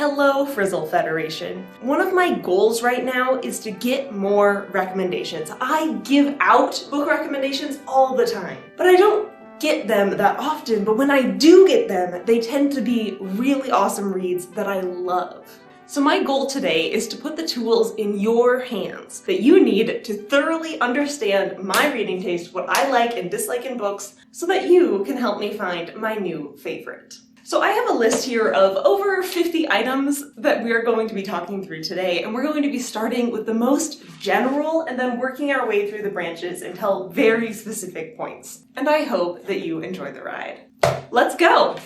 Hello, Frizzle Federation. One of my goals right now is to get more recommendations. I give out book recommendations all the time, but I don't get them that often, but when I do get them, they tend to be really awesome reads that I love. So my goal today is to put the tools in your hands that you need to thoroughly understand my reading taste, what I like and dislike in books, so that you can help me find my new favorite. So I have a list here of over 50 items that we are going to be talking through today, and we're going to be starting with the most general and then working our way through the branches until very specific points. And I hope that you enjoy the ride. Let's go!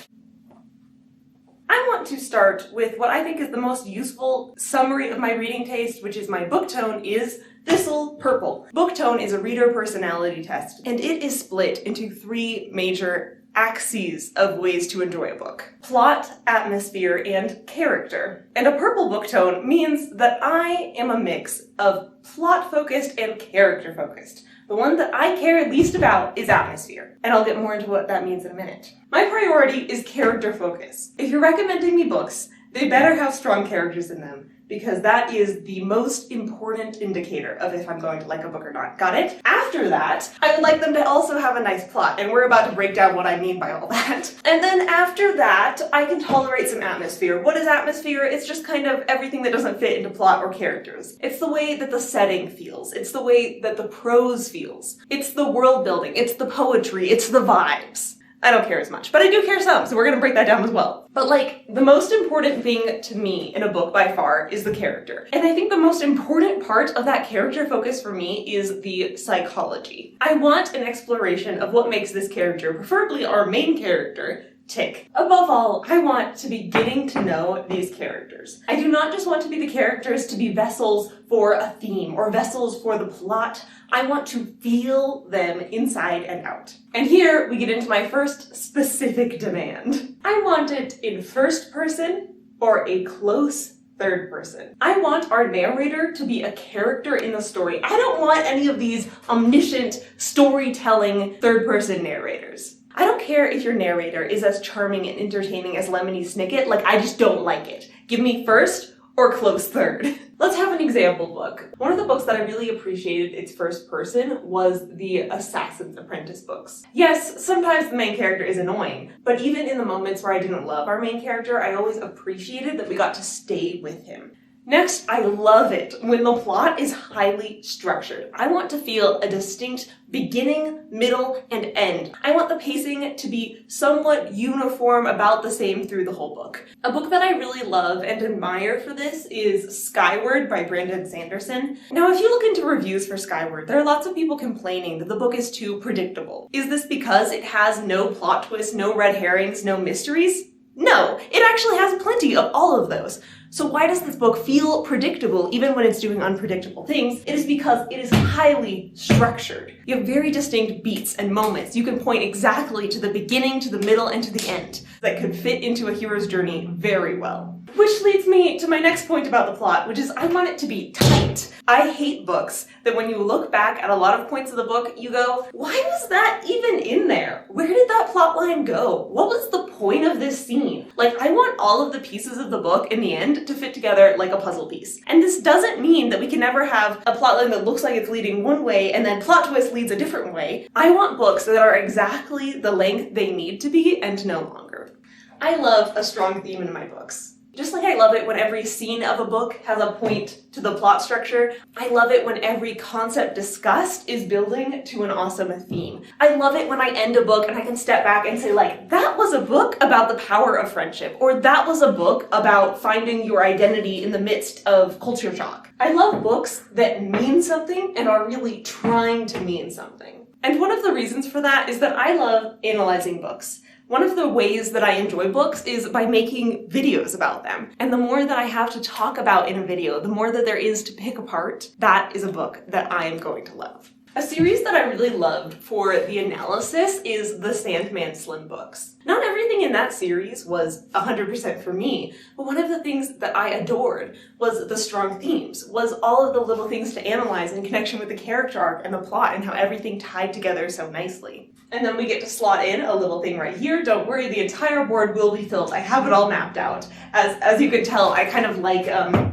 I want to start with what I think is the most useful summary of my reading taste, which is my book tone is Thistle Purple. Book tone is a reader personality test, and it is split into three major axes of ways to enjoy a book: plot, atmosphere, and character. And a purple book tone means that I am a mix of plot-focused and character-focused. The one that I care least about is atmosphere, and I'll get more into what that means in a minute. My priority is character focus. If you're recommending me books, they better have strong characters in them, because that is the most important indicator of if I'm going to like a book or not. Got it? After that, I would like them to also have a nice plot, and we're about to break down what I mean by all that. And then after that, I can tolerate some atmosphere. What is atmosphere? It's just kind of everything that doesn't fit into plot or characters. It's the way that the setting feels. It's the way that the prose feels. It's the world building. It's the poetry. It's the vibes. I don't care as much, but I do care some, so we're gonna break that down as well. But like, the most important thing to me in a book by far is the character. And I think the most important part of that character focus for me is the psychology. I want an exploration of what makes this character, preferably our main character, tick. Above all, I want to be getting to know these characters. I do not just want to be the characters to be vessels for a theme or vessels for the plot. I want to feel them inside and out. And here we get into my first specific demand. I want it in first person or a close third person. I want our narrator to be a character in the story. I don't want any of these omniscient storytelling third person narrators. I don't care if your narrator is as charming and entertaining as Lemony Snicket, like I just don't like it. Give me first or close third. Let's have an example book. One of the books that I really appreciated its first person was the Assassin's Apprentice books. Yes, sometimes the main character is annoying, but even in the moments where I didn't love our main character, I always appreciated that we got to stay with him. Next, I love it when the plot is highly structured. I want to feel a distinct beginning, middle, and end. I want the pacing to be somewhat uniform, about the same through the whole book. A book that I really love and admire for this is Skyward by Brandon Sanderson. Now, if you look into reviews for Skyward, there are lots of people complaining that the book is too predictable. Is this because it has no plot twists, no red herrings, no mysteries? No, it actually has plenty of all of those. So why does this book feel predictable even when it's doing unpredictable things? It is because it is highly structured. You have very distinct beats and moments. You can point exactly to the beginning, to the middle, and to the end that could fit into a hero's journey very well. Which leads me to my next point about the plot, which is I want it to be tight. I hate books that when you look back at a lot of points of the book, you go, why was that even in there? Where did that plot line go? What was the point of this scene? Like, I want all of the pieces of the book in the end to fit together like a puzzle piece. And this doesn't mean that we can never have a plotline that looks like it's leading one way and then plot twist leads a different way. I want books that are exactly the length they need to be and no longer. I love a strong theme in my books. Just like I love it when every scene of a book has a point to the plot structure, I love it when every concept discussed is building to an awesome theme. I love it when I end a book and I can step back and say, like, that was a book about the power of friendship, or that was a book about finding your identity in the midst of culture shock. I love books that mean something and are really trying to mean something. And one of the reasons for that is that I love analyzing books. One of the ways that I enjoy books is by making videos about them. And the more that I have to talk about in a video, the more that there is to pick apart, that is a book that I am going to love. A series that I really loved for the analysis is the Sandman Slim books. Not everything in that series was 100% for me, but one of the things that I adored was the strong themes, was all of the little things to analyze in connection with the character arc and the plot and how everything tied together so nicely. And then we get to slot in a little thing right here. Don't worry, the entire board will be filled. I have it all mapped out. As you can tell, I kind of like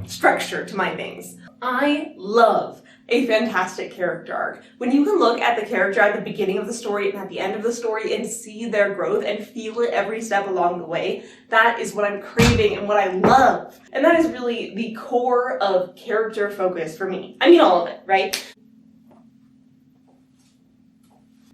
structure to my things. I love a fantastic character arc. When you can look at the character at the beginning of the story and at the end of the story and see their growth and feel it every step along the way, that is what I'm craving and what I love. And that is really the core of character focus for me. I mean all of it, right?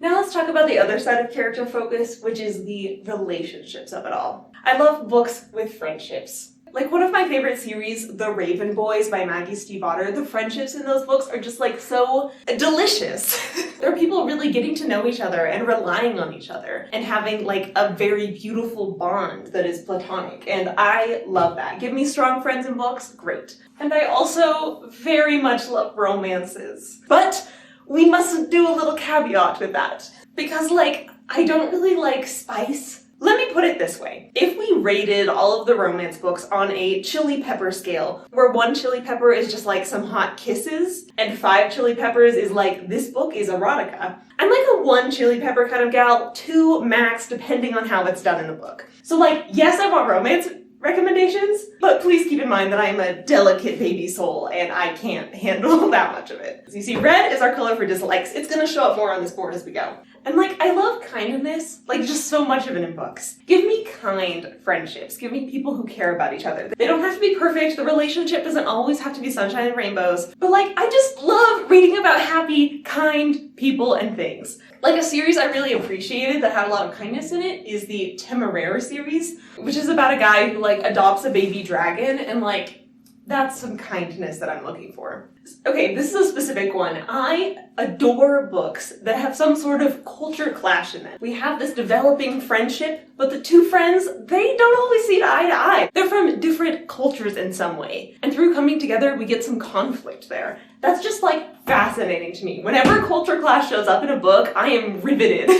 Now let's talk about the other side of character focus, which is the relationships of it all. I love books with friendships. Like one of my favorite series, The Raven Boys by Maggie Stiefvater, the friendships in those books are just like so delicious. There are people really getting to know each other and relying on each other and having like a very beautiful bond that is platonic, and I love that. Give me strong friends in books, great. And I also very much love romances. But we must do a little caveat with that, because like, I don't really like spice. Let me put it this way. If we rated all of the romance books on a chili pepper scale, where 1 chili pepper is just like some hot kisses, and 5 chili peppers is like, this book is erotica, I'm like a 1 chili pepper kind of gal, 2 max, depending on how it's done in the book. So like, yes, I want romance recommendations, but please keep in mind that I'm a delicate baby soul and I can't handle that much of it. As you see, red is our color for dislikes. It's gonna show up more on this board as we go. And like, I love kindness, like just so much of it in books. Give me kind friendships. Give me people who care about each other. They don't have to be perfect. The relationship doesn't always have to be sunshine and rainbows. But like, I just love reading about happy, kind people and things. Like a series I really appreciated that had a lot of kindness in it is the Temeraire series, which is about a guy who like adopts a baby dragon, and like, that's some kindness that I'm looking for. Okay, this is a specific one. I adore books that have some sort of culture clash in it. We have this developing friendship, but the 2 friends, they don't always see eye to eye. They're from different cultures in some way. And through coming together, we get some conflict there. That's just like fascinating to me. Whenever culture clash shows up in a book, I am riveted.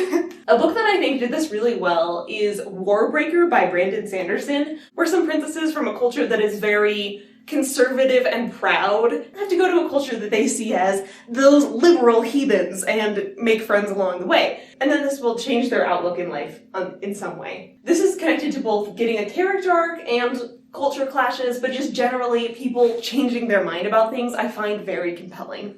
A book that I think did this really well is Warbreaker by Brandon Sanderson, where some princesses from a culture that is very conservative and proud have to go to a culture that they see as those liberal heathens and make friends along the way. And then this will change their outlook in life in some way. This is connected to both getting a character arc and culture clashes, but just generally people changing their mind about things I find very compelling.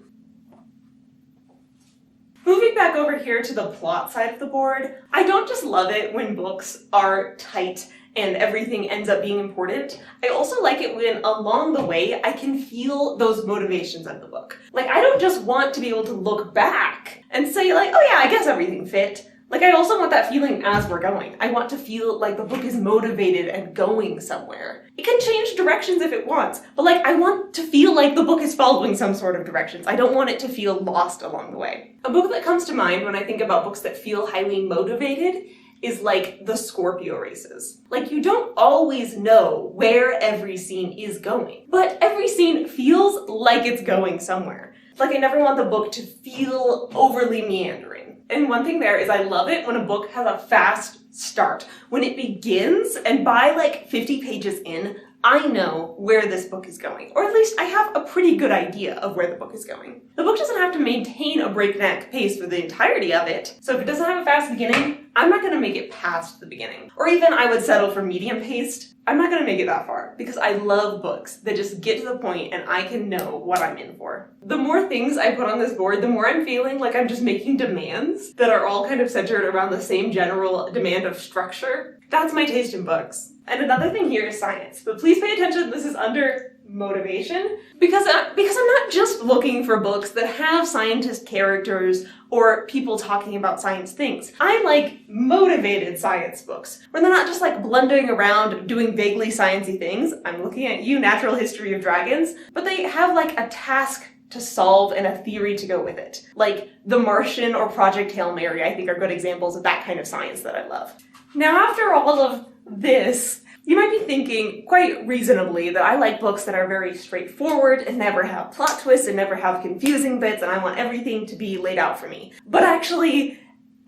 Moving back over here to the plot side of the board, I don't just love it when books are tight and everything ends up being important. I also like it when along the way I can feel those motivations of the book. Like, I don't just want to be able to look back and say like, oh yeah, I guess everything fit. Like, I also want that feeling as we're going. I want to feel like the book is motivated and going somewhere. It can change directions if it wants, but like, I want to feel like the book is following some sort of directions. I don't want it to feel lost along the way. A book that comes to mind when I think about books that feel highly motivated is like the Scorpio races. Like, you don't always know where every scene is going, but every scene feels like it's going somewhere. Like, I never want the book to feel overly meandering. And one thing there is I love it when a book has a fast start. When it begins, and by like 50 pages in, I know where this book is going, or at least I have a pretty good idea of where the book is going. The book doesn't have to maintain a breakneck pace for the entirety of it, so if it doesn't have a fast beginning, I'm not going to make it past the beginning. Or even I would settle for medium paced. I'm not going to make it that far, because I love books that just get to the point and I can know what I'm in for. The more things I put on this board, the more I'm feeling like I'm just making demands that are all kind of centered around the same general demand of structure. That's my taste in books. And another thing here is science, but please pay attention, this is under motivation, because I'm not just looking for books that have scientist characters or people talking about science things. I like motivated science books, where they're not just like blundering around doing vaguely sciencey things. I'm looking at you, Natural History of Dragons, but they have like a task to solve and a theory to go with it. Like The Martian or Project Hail Mary, I think, are good examples of that kind of science that I love. Now, after all of this, You might be thinking, quite reasonably, that I like books that are very straightforward and never have plot twists and never have confusing bits, and I want everything to be laid out for me. But actually,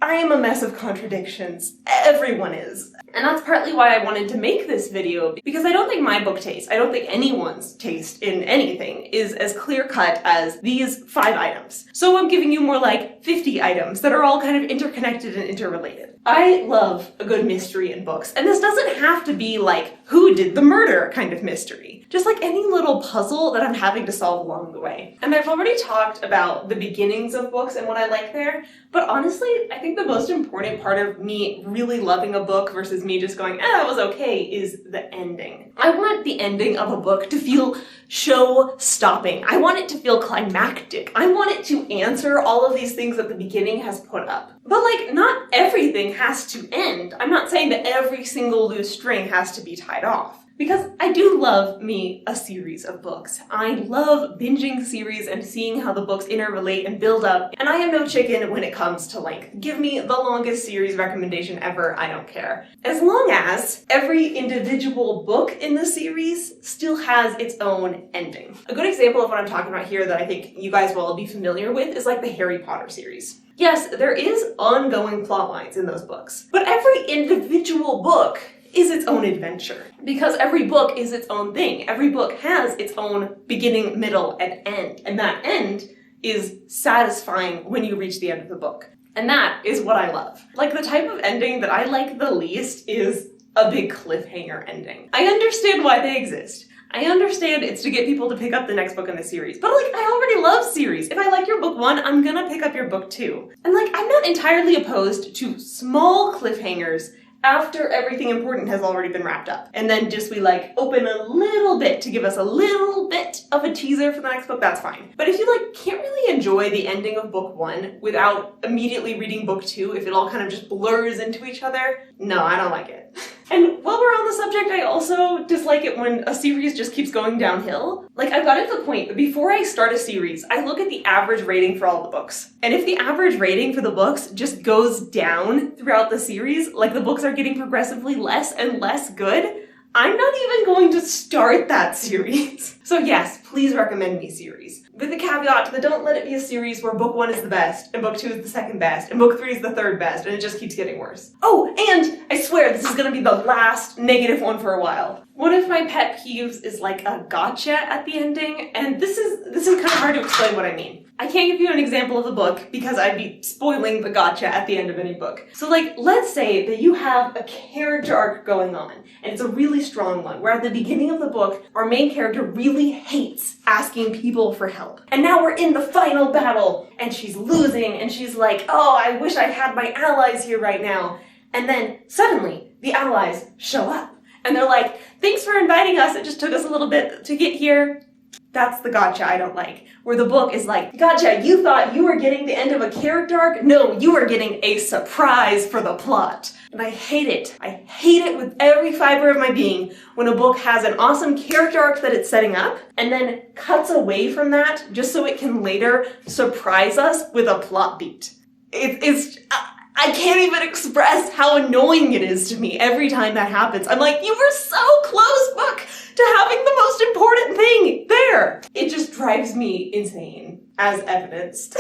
I am a mess of contradictions. Everyone is. And that's partly why I wanted to make this video, because I don't think my book taste, I don't think anyone's taste in anything is as clear-cut as these 5 items. So I'm giving you more like 50 items that are all kind of interconnected and interrelated. I love a good mystery in books, and this doesn't have to be like, who did the murder kind of mystery. Just like any little puzzle that I'm having to solve along the way. And I've already talked about the beginnings of books and what I like there, but honestly, I think the most important part of me really loving a book versus me just going, that was okay, is the ending. I want the ending of a book to feel show-stopping. I want it to feel climactic. I want it to answer all of these things that the beginning has put up. But like, not everything has to end. I'm not saying that every single loose string has to be tied off. Because I do love me a series of books. I love binging series and seeing how the books interrelate and build up, and I am no chicken when it comes to length. Give me the longest series recommendation ever, I don't care. As long as every individual book in the series still has its own ending. A good example of what I'm talking about here that I think you guys will all be familiar with is like the Harry Potter series. Yes, there is ongoing plot lines in those books, but every individual book is its own adventure. Because every book is its own thing. Every book has its own beginning, middle, and end. And that end is satisfying when you reach the end of the book. And that is what I love. Like, the type of ending that I like the least is a big cliffhanger ending. I understand why they exist. I understand it's to get people to pick up the next book in the series, but like, I already love series. If I like your book 1, I'm gonna pick up your book 2. And like, I'm not entirely opposed to small cliffhangers after everything important has already been wrapped up. And then just we like open a little bit to give us a little bit of a teaser for the next book, that's fine. But if you like can't really enjoy the ending of book 1 without immediately reading book 2, if it all kind of just blurs into each other, no, I don't like it. And while we're on the subject, I also dislike it when a series just keeps going downhill. Like, I've gotten to the point that before I start a series, I look at the average rating for all the books. And if the average rating for the books just goes down throughout the series, like the books are getting progressively less and less good, I'm not even going to start that series. So yes, please recommend me series. With the caveat that don't let it be a series where book 1 is the best, and book 2 is the second best, and book 3 is the third best, and it just keeps getting worse. Oh, and I swear this is gonna be the last negative one for a while. One of my pet peeves is like a gotcha at the ending, and this is kind of hard to explain what I mean. I can't give you an example of a book because I'd be spoiling the gotcha at the end of any book. So like, let's say that you have a character arc going on, and it's a really strong one, where at the beginning of the book, our main character really hates asking people for help. And now we're in the final battle, and she's losing, and she's like, oh, I wish I had my allies here right now. And then suddenly, the allies show up, and they're like, thanks for inviting us, it just took us a little bit to get here. That's the gotcha I don't like. Where the book is like, gotcha, you thought you were getting the end of a character arc? No, you are getting a surprise for the plot. And I hate it. I hate it with every fiber of my being when a book has an awesome character arc that it's setting up and then cuts away from that just so it can later surprise us with a plot beat. I can't even express how annoying it is to me every time that happens. I'm like, you were so close, book, to having the most important thing there. It just drives me insane, as evidenced.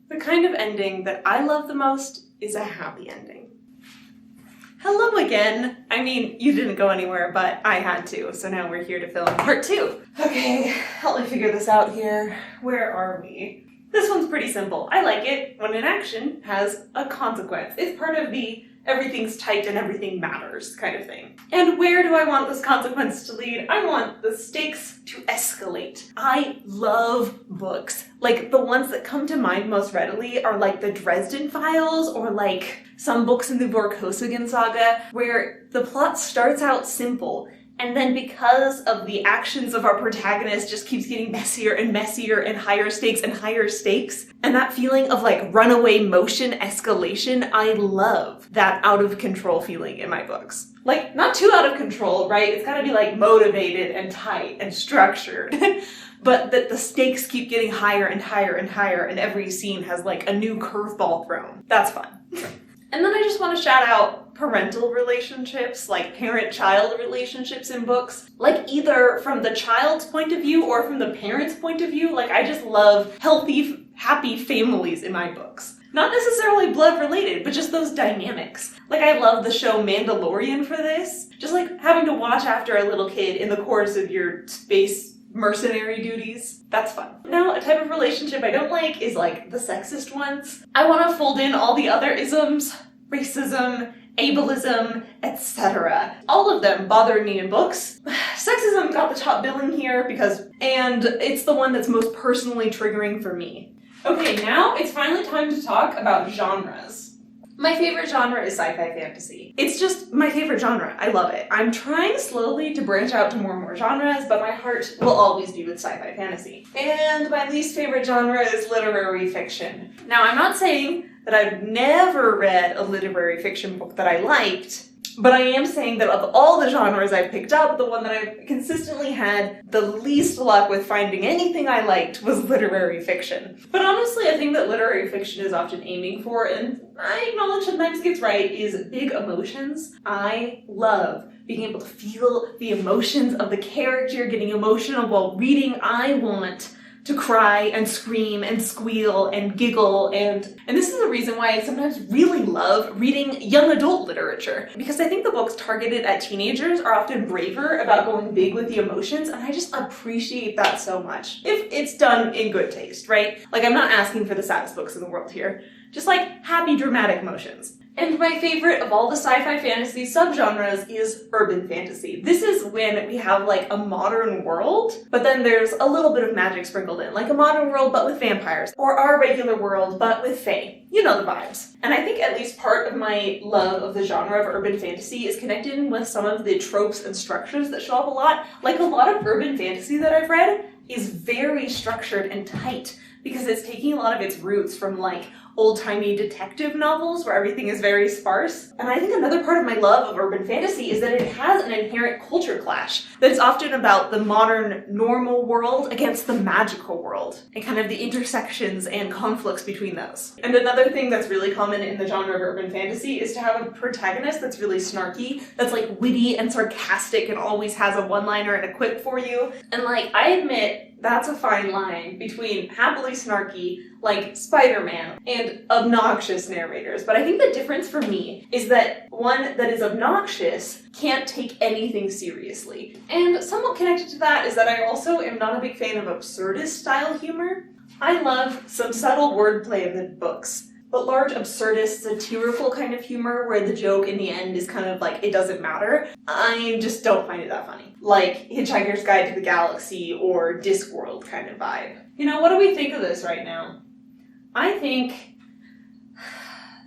The kind of ending that I love the most is a happy ending. Hello again. I mean, you didn't go anywhere, but I had to, so now we're here to film part 2. Okay, help me figure this out here. Where are we? This one's pretty simple. I like it when an action has a consequence. It's part of the everything's tight and everything matters kind of thing. And where do I want this consequence to lead? I want the stakes to escalate. I love books. Like, the ones that come to mind most readily are like the Dresden Files or like some books in the 𝐒𝐲𝐻𝐒 saga where the plot starts out simple and then because of the actions of our protagonist just keeps getting messier and messier and higher stakes and higher stakes. And that feeling of like runaway motion escalation, I love that out of control feeling in my books. Like, not too out of control, right? It's gotta be like motivated and tight and structured. But that the stakes keep getting higher and higher and higher and every scene has like a new curveball thrown. That's fun. And then I just want to shout out parental relationships, like parent-child relationships in books, like either from the child's point of view or from the parent's point of view. Like I just love healthy, happy families in my books. Not necessarily blood related, but just those dynamics. Like I love the show Mandalorian for this. Just like having to watch after a little kid in the course of your space mercenary duties. That's fun. Now, a type of relationship I don't like is like the sexist ones. I want to fold in all the other isms, racism, ableism, etc. All of them bother me in books. Sexism got the top billing here and it's the one that's most personally triggering for me. Okay, now it's finally time to talk about genres. My favorite genre is sci-fi fantasy. It's just my favorite genre. I love it. I'm trying slowly to branch out to more and more genres, but my heart will always be with sci-fi fantasy. And my least favorite genre is literary fiction. Now, I'm not saying that I've never read a literary fiction book that I liked, but I am saying that of all the genres I've picked up, the one that I've consistently had the least luck with finding anything I liked was literary fiction. But honestly, I think that literary fiction is often aiming for, and I acknowledge sometimes gets right, is big emotions. I love being able to feel the emotions of the character, getting emotional while reading. I want to cry and scream and squeal and giggle and this is the reason why I sometimes really love reading young adult literature, because I think the books targeted at teenagers are often braver about going big with the emotions, and I just appreciate that so much. If it's done in good taste, right? Like I'm not asking for the saddest books in the world here, just like happy dramatic emotions. And my favorite of all the sci-fi fantasy subgenres is urban fantasy. This is when we have like a modern world, but then there's a little bit of magic sprinkled in, like a modern world but with vampires, or our regular world but with fae. You know the vibes. And I think at least part of my love of the genre of urban fantasy is connected with some of the tropes and structures that show up a lot. Like a lot of urban fantasy that I've read is very structured and tight, because it's taking a lot of its roots from like old-timey detective novels where everything is very sparse. And I think another part of my love of urban fantasy is that it has an inherent culture clash that's often about the modern normal world against the magical world, and kind of the intersections and conflicts between those. And another thing that's really common in the genre of urban fantasy is to have a protagonist that's really snarky, that's like witty and sarcastic and always has a one-liner and a quip for you. And like, I admit, that's a fine line between happily snarky, like Spider-Man, and obnoxious narrators. But I think the difference for me is that one that is obnoxious can't take anything seriously. And somewhat connected to that is that I also am not a big fan of absurdist style humor. I love some subtle wordplay in the books, but large absurdist satirical kind of humor where the joke in the end is kind of like it doesn't matter, I just don't find it that funny. Like Hitchhiker's Guide to the Galaxy or Discworld kind of vibe. You know, what do we think of this right now? I think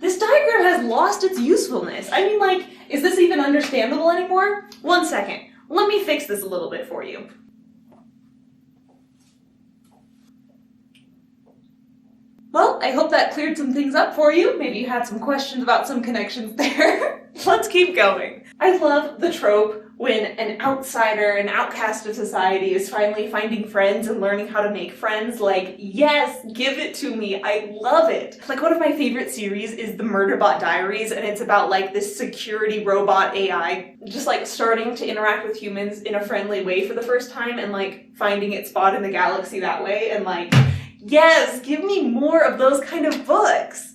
this diagram has lost its usefulness. I mean, like, is this even understandable anymore? One second. Let me fix this a little bit for you. Well, I hope that cleared some things up for you. Maybe you had some questions about some connections there. Let's keep going. I love the trope when an outsider, an outcast of society is finally finding friends and learning how to make friends. Like, yes, give it to me. I love it. Like, one of my favorite series is the Murderbot Diaries, and it's about like this security robot AI just like starting to interact with humans in a friendly way for the first time and like finding its spot in the galaxy that way. And like, yes, give me more of those kind of books.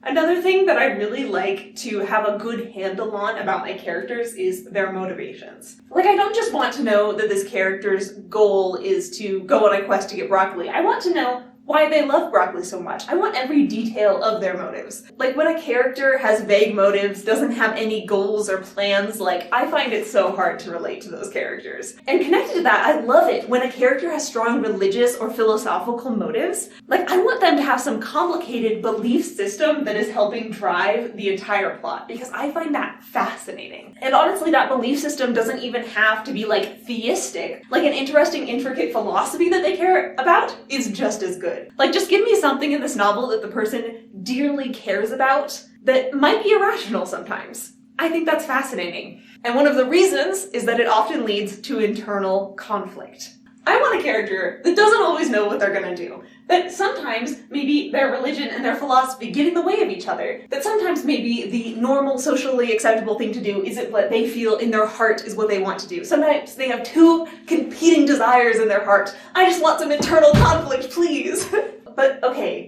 Another thing that I really like to have a good handle on about my characters is their motivations. Like, I don't just want to know that this character's goal is to go on a quest to get broccoli. I want to know why they love broccoli so much. I want every detail of their motives. Like, when a character has vague motives, doesn't have any goals or plans, like, I find it so hard to relate to those characters. And connected to that, I love it when a character has strong religious or philosophical motives. Like, I want them to have some complicated belief system that is helping drive the entire plot, because I find that fascinating. And honestly, that belief system doesn't even have to be, like, theistic. Like, an interesting, intricate philosophy that they care about is just as good. Like, just give me something in this novel that the person dearly cares about that might be irrational sometimes. I think that's fascinating. And one of the reasons is that it often leads to internal conflict. I want a character that doesn't always know what they're gonna do. That sometimes maybe their religion and their philosophy get in the way of each other. That sometimes maybe the normal, socially acceptable thing to do isn't what they feel in their heart is what they want to do. Sometimes they have two competing desires in their heart. I just want some internal conflict, please. But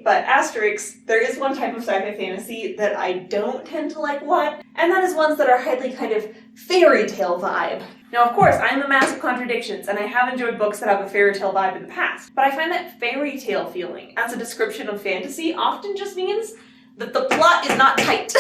asterisk, there is one type of sci-fi fantasy that I don't tend to like a lot, and that is ones that are highly kind of fairy tale vibe. Now, of course, I am a mass of contradictions, and I have enjoyed books that have a fairy tale vibe in the past, but I find that fairy tale feeling as a description of fantasy often just means that the plot is not tight.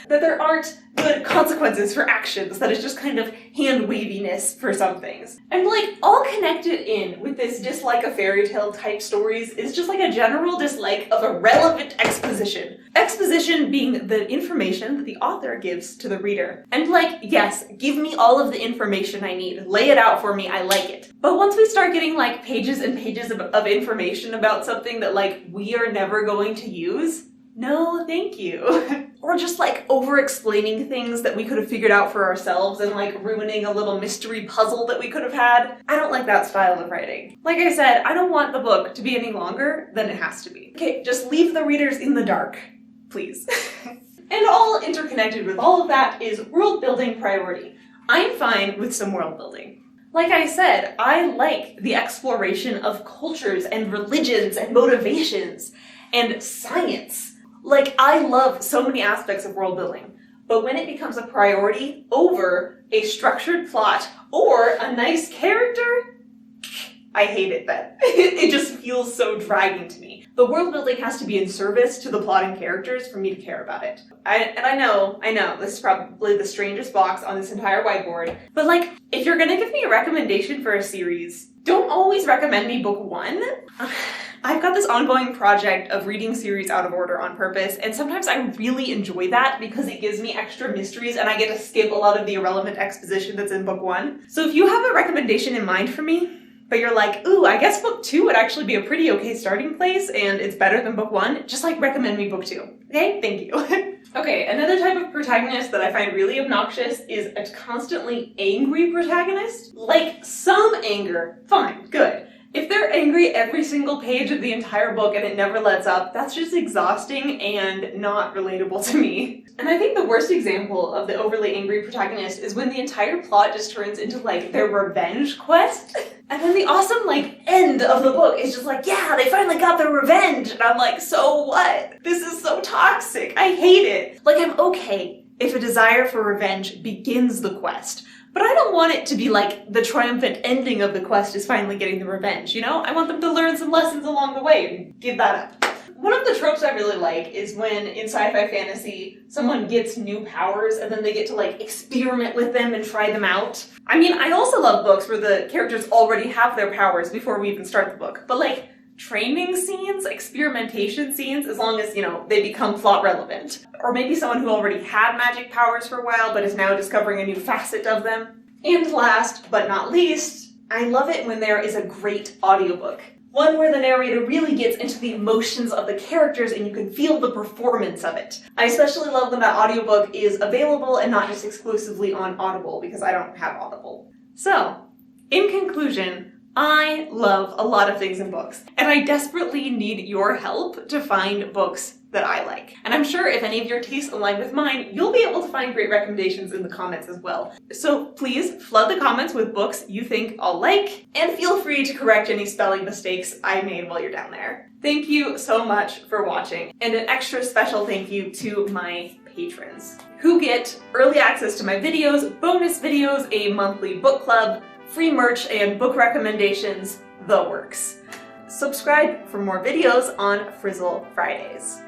That there aren't good consequences for actions, that it's just kind of hand-waviness for some things. And like, all connected in with this dislike of fairy tale type stories is just like a general dislike of irrelevant exposition. Exposition being the information that the author gives to the reader. And like, yes, give me all of the information I need. Lay it out for me, I like it. But once we start getting like pages and pages of information about something that like we are never going to use, no, thank you. Or just like over-explaining things that we could have figured out for ourselves and like ruining a little mystery puzzle that we could have had. I don't like that style of writing. Like I said, I don't want the book to be any longer than it has to be. Okay, just leave the readers in the dark, please. And all interconnected with all of that is world building priority. I'm fine with some world building. Like I said, I like the exploration of cultures and religions and motivations and science. Like, I love so many aspects of world building, but when it becomes a priority over a structured plot or a nice character, I hate it then. It just feels so dragging to me. The world building has to be in service to the plot and characters for me to care about it. I know, this is probably the strangest box on this entire whiteboard, but like, if you're gonna give me a recommendation for a series, don't always recommend me book one. I've got this ongoing project of reading series out of order on purpose, and sometimes I really enjoy that because it gives me extra mysteries and I get to skip a lot of the irrelevant exposition that's in book one. So if you have a recommendation in mind for me, but you're like, ooh, I guess book two would actually be a pretty okay starting place and it's better than book one, just like recommend me book two. Okay, thank you. Okay, another type of protagonist that I find really obnoxious is a constantly angry protagonist. Like, some anger, fine, good. If they're angry every single page of the entire book and it never lets up, that's just exhausting and not relatable to me. And I think the worst example of the overly angry protagonist is when the entire plot just turns into like their revenge quest. And then the awesome like end of the book is just like, yeah, they finally got their revenge. And I'm like, so what? This is so toxic. I hate it. Like, I'm okay if a desire for revenge begins the quest. But I don't want it to be like the triumphant ending of the quest is finally getting the revenge, you know? I want them to learn some lessons along the way and give that up. One of the tropes I really like is when in sci-fi fantasy someone gets new powers and then they get to like experiment with them and try them out. I mean, I also love books where the characters already have their powers before we even start the book. But like training scenes, experimentation scenes, as long as, you know, they become plot relevant. Or maybe someone who already had magic powers for a while but is now discovering a new facet of them. And last but not least, I love it when there is a great audiobook. One where the narrator really gets into the emotions of the characters and you can feel the performance of it. I especially love when that audiobook is available and not just exclusively on Audible, because I don't have Audible. So, in conclusion, I love a lot of things in books, and I desperately need your help to find books that I like. And I'm sure if any of your tastes align with mine, you'll be able to find great recommendations in the comments as well. So please flood the comments with books you think I'll like, and feel free to correct any spelling mistakes I made while you're down there. Thank you so much for watching, and an extra special thank you to my patrons, who get early access to my videos, bonus videos, a monthly book club, free merch, and book recommendations, the works. Subscribe for more videos on Frizzle Fridays.